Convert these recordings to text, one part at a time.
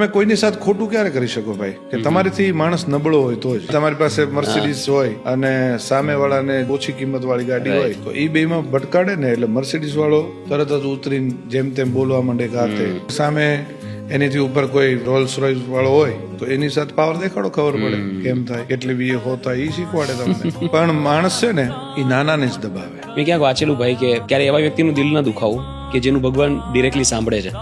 તમે કોઈની સાથે ખોટું ક્યારે કરી શકો ભાઈ કે તમારીથી માણસ નબળો હોય તો જ. તમારી પાસે મર્સિડીઝ હોય અને સામે વાળાને ઓછી કિંમત વાળી ગાડી હોય તો એ બે માં ભટકાડે ને એટલે મર્સિડીઝ વાળો તરત જ ઉતરીને જેમ તેમ બોલવા માંડે ગાતે. સામે એનીથી ઉપર કોઈ રોલ્સ રોયસ વાળો હોય તો એની સાથે પાવર દેખાડો, ખબર પડે કેમ થાય, કેટલી બી હોતા એ શીખવાડે તમને. પણ માણસ છે ને એ નાનાને જ દબાવે. મેં ક્યાંક વાંચેલું ભાઈ કે ક્યારે એવા વ્યક્તિનું દિલ ના દુખાવું કે જેનું ભગવાન ડિરેક્ટલી સાંભળે છે.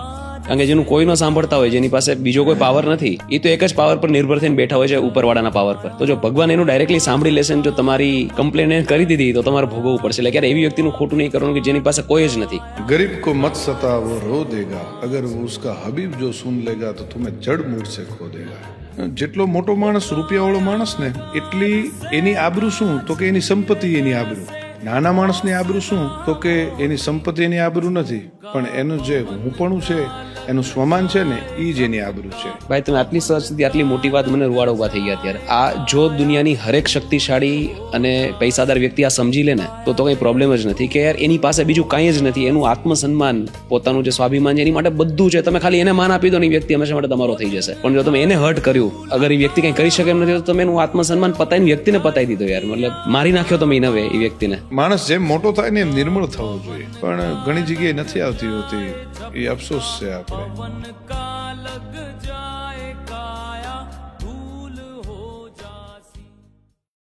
કારણ કે જેનું કોઈ ન સાંભળતા હોય, જેની પાસે બીજો કોઈ પાવર નથી, એ તો એક જ પાવર પર નિર્ભર થઈને બેઠા હોય છે, ઉપરવાળાના પાવર પર. તો જો ભગવાન એનું ડાયરેક્ટલી સાંભળી લેશે ને જો તમારી કમ્પ્લેન કરી દીધી તો તમારે ભોગવવું પડશે. એટલે ક્યારે એવી વ્યક્તિનું ખોટું નહીં કરવાનું કે જેની પાસે કોઈ જ નથી. गरीब को मत सता वो रो देगा, अगर वो उसका हबीब जो सुन लेगा तो तुम्हें जड़ मूड से खो देगा. જેટલો મોટો માણસ, રૂપિયાવાળો માણસ ને, એટલી એની આબરૂ શું તો કે એની સંપત્તિ એની આબરૂ. નાના માણસની આબરૂ શું તો કે એની સંપત્તિ એની આબરૂ નથી, પણ એનું જે હુંપણું છે, એનું સ્વમાન છે ને, એ જ એની આબરૂ છે. ભાઈ તમે આટલી સહજ સુધી આટલી મોટી વાત મને રૂવાડા ઉભા થઈ ગયા ત્યારે. આ જો દુનિયાની હરેક શક્તિશાળી અને પૈસાદાર વ્યક્તિ આ સમજી લે ને તો કઈ પ્રોબ્લેમ જ નથી કે યાર એની પાસે બીજું કાંઈ જ નથી. એનું આત્મસન્માન, પોતાનું જે સ્વાભિમાન છે, એની માટે બધું છે. તમે ખાલી એને માન આપી દો ને, એ વ્યક્તિ હંમેશા માટે તમારો થઈ જશે. પણ જો તમે એને હર્ટ કર્યું, અગર એ વ્યક્તિ કંઈ કરી શકે એમ નથી, તો તમે એનું આત્મસન્માન પતાવીને વ્યક્તિને પતાવી દીધો યાર. મતલબ મારી નાખ્યો તમે એને, એ વ્યક્તિને. માણસ જેમ મોટો થાય ને એમ નિર્મળ થવો જોઈએ, પણ ઘણી જગ્યાએ નથી આવતી હોતી. એ અફસોસ છે આપણે.